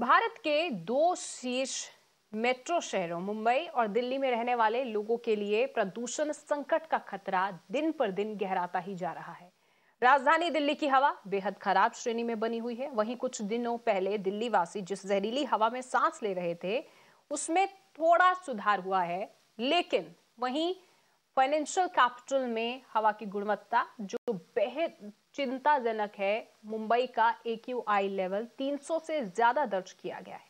भारत के दो शीर्ष मेट्रो शहरों मुंबई और दिल्ली में रहने वाले लोगों के लिए प्रदूषण संकट का खतरा दिन पर दिन गहराता ही जा रहा है। राजधानी दिल्ली की हवा बेहद खराब श्रेणी में बनी हुई है। वहीं कुछ दिनों पहले दिल्ली वासी जिस जहरीली हवा में सांस ले रहे थे उसमें थोड़ा सुधार हुआ है, लेकिन वहीं फाइनेंशियल कैपिटल में हवा की गुणवत्ता जो बेहद चिंताजनक है। मुंबई का AQI लेवल 300 से ज्यादा दर्ज किया गया है,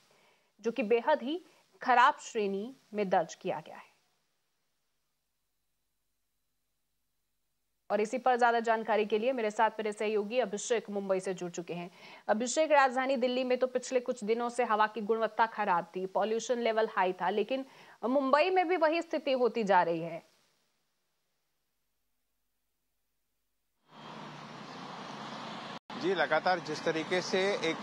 जो कि बेहद ही खराब श्रेणी में दर्ज किया गया है। और इसी पर ज्यादा जानकारी के लिए मेरे साथ मेरे सहयोगी अभिषेक मुंबई से जुड़ चुके हैं। अभिषेक, राजधानी दिल्ली में तो पिछले कुछ दिनों से हवा की गुणवत्ता खराब थी, पॉल्यूशन लेवल हाई था, लेकिन मुंबई में भी वही स्थिति होती जा रही है। जी, लगातार जिस तरीके से एक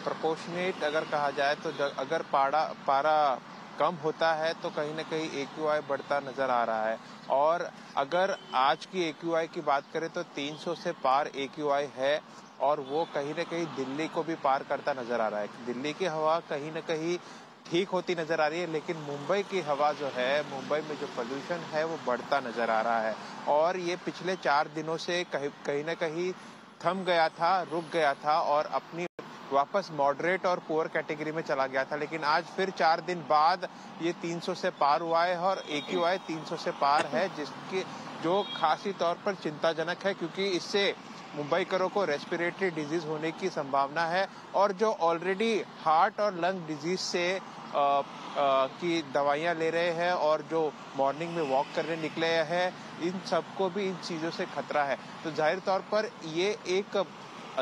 प्रोपोर्शनेट अगर कहा जाए तो अगर पारा कम होता है तो कहीं ना कहीं AQI बढ़ता नजर आ रहा है। और अगर आज की AQI की बात करें तो 300 से पार AQI है और वो कहीं ना कहीं दिल्ली को भी पार करता नजर आ रहा है। दिल्ली की हवा कहीं ना कहीं ठीक होती नजर आ रही है, लेकिन मुंबई की हवा जो है, मुंबई में जो पोल्यूशन है वो बढ़ता नजर आ रहा है। और ये पिछले 4 दिनों से कहीं ना कहीं थम गया था, रुक गया था और अपनी वापस मॉडरेट और पुअर कैटेगरी में चला गया था। लेकिन आज फिर 4 दिन बाद ये 300 से पार हुआ है और AQI 300 से पार है, जिसकी जो खासी तौर पर चिंताजनक है, क्योंकि इससे मुंबईकरों को रेस्पिरेटरी डिजीज होने की संभावना है। और जो ऑलरेडी हार्ट और लंग डिजीज से की दवाइयां ले रहे हैं और जो मॉर्निंग में वॉक करने निकले हैं, इन सबको भी इन चीज़ों से खतरा है। तो जाहिर तौर पर ये एक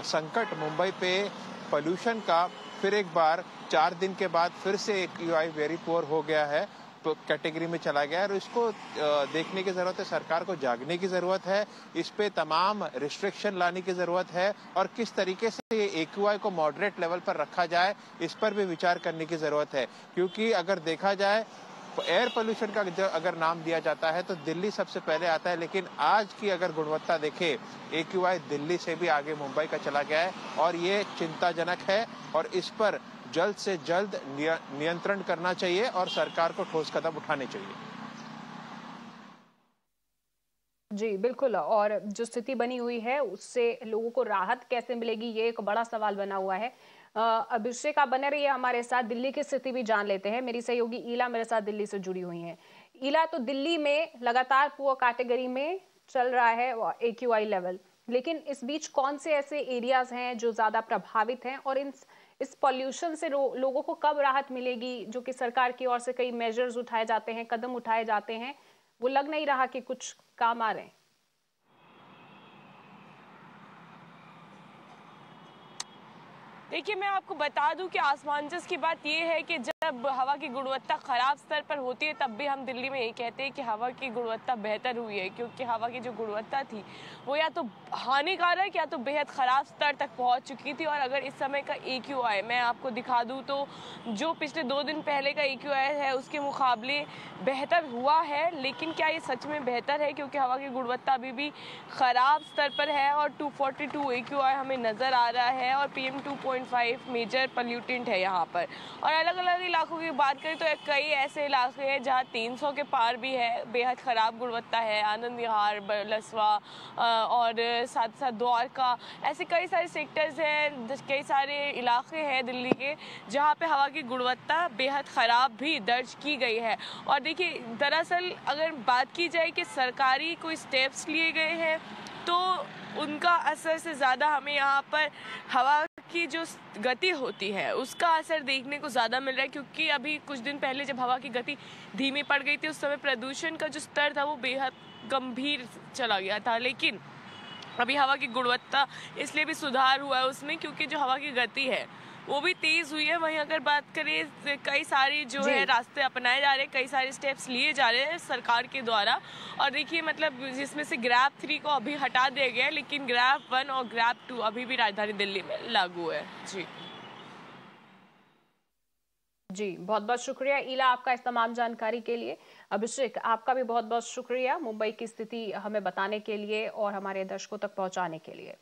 संकट मुंबई पे पोल्यूशन का फिर एक बार 4 दिन के बाद फिर से AQI वेरी पुअर हो गया है, तो कैटेगरी में चला गया है। और इसको देखने की जरूरत है, सरकार को जागने की जरूरत है, इस पे तमाम रिस्ट्रिक्शन लाने की जरूरत है और किस तरीके से ये AQI को मॉडरेट लेवल पर रखा जाए इस पर भी विचार करने की जरूरत है। क्योंकि अगर देखा जाए एयर पोल्यूशन का अगर नाम दिया जाता है तो दिल्ली सबसे पहले आता है, लेकिन आज की अगर गुणवत्ता देखे AQI दिल्ली से भी आगे मुंबई का चला गया है और ये चिंताजनक है। और इस पर जल्द से जल्द नियंत्रण करना चाहिए और सरकार को ठोस कदम उठाने चाहिए। जी बिल्कुल, और जो स्थिति बनी हुई है उससे लोगों को राहत कैसे मिलेगी, ये एक बड़ा सवाल बना हुआ है। अभिषेक, आप बने रहिए हमारे साथ, दिल्ली की स्थिति भी जान लेते हैं। मेरी सहयोगी ईला मेरे साथ दिल्ली से जुड़ी हुई हैं। ईला, तो दिल्ली में लगातार पुअर कैटेगरी में चल रहा है AQI लेवल, लेकिन इस बीच कौन से ऐसे एरियाज हैं जो ज्यादा प्रभावित हैं और इस पॉल्यूशन से लोगों को कब राहत मिलेगी, जो कि सरकार की ओर से कई मेजर्स उठाए जाते हैं, कदम उठाए जाते हैं, वो लग नहीं रहा कि कुछ काम आ रहे हैं। देखिए, मैं आपको बता दूं कि आसमंजस की बात यह है कि जब हवा की गुणवत्ता खराब स्तर पर होती है तब भी हम दिल्ली में ये कहते हैं कि हवा की गुणवत्ता बेहतर हुई है, क्योंकि हवा की जो गुणवत्ता थी वो या तो हानिकारक या तो बेहद खराब स्तर तक पहुंच चुकी थी। और अगर इस समय का AQI मैं आपको दिखा दूं तो जो पिछले 2 दिन पहले का AQI है उसके मुकाबले बेहतर हुआ है। लेकिन क्या ये सच में बेहतर है, क्योंकि हवा की गुणवत्ता अभी भी खराब स्तर पर है और 242 AQI हमें नजर आ रहा है और PM 2.5 मेजर पोल्यूटेंट है यहाँ पर। और अलग अलग इलाकों की बात करें तो कई ऐसे इलाके हैं जहाँ 300 के पार भी है, बेहद खराब गुणवत्ता है। आनंद विहार, बरलसवा और साथ साथ द्वारका, ऐसे कई सारे सेक्टर्स हैं, कई सारे इलाके हैं दिल्ली के जहाँ पे हवा की गुणवत्ता बेहद खराब भी दर्ज की गई है। और देखिए, दरअसल अगर बात की जाए कि सरकारी कोई स्टेप्स लिए गए हैं तो उनका असर से ज़्यादा हमें यहाँ पर हवा की जो गति होती है उसका असर देखने को ज़्यादा मिल रहा है। क्योंकि अभी कुछ दिन पहले जब हवा की गति धीमी पड़ गई थी उस समय प्रदूषण का जो स्तर था वो बेहद गंभीर चला गया था, लेकिन अभी हवा की गुणवत्ता इसलिए भी सुधार हुआ है उसमें क्योंकि जो हवा की गति है वो भी तेज हुई है। वहीं अगर बात करें, कई सारी जो है रास्ते अपनाए जा रहे हैं, कई सारे स्टेप्स लिए जा रहे हैं सरकार के द्वारा। और देखिए, मतलब जिसमें से ग्रैब 3 को अभी हटा दिया गया है, लेकिन ग्रैब 1 और ग्रैब 2 अभी भी राजधानी दिल्ली में लागू है। जी बहुत बहुत शुक्रिया ईला आपका इस तमाम जानकारी के लिए। अभिषेक, आपका भी बहुत बहुत शुक्रिया मुंबई की स्थिति हमें बताने के लिए और हमारे दर्शकों तक पहुंचाने के लिए।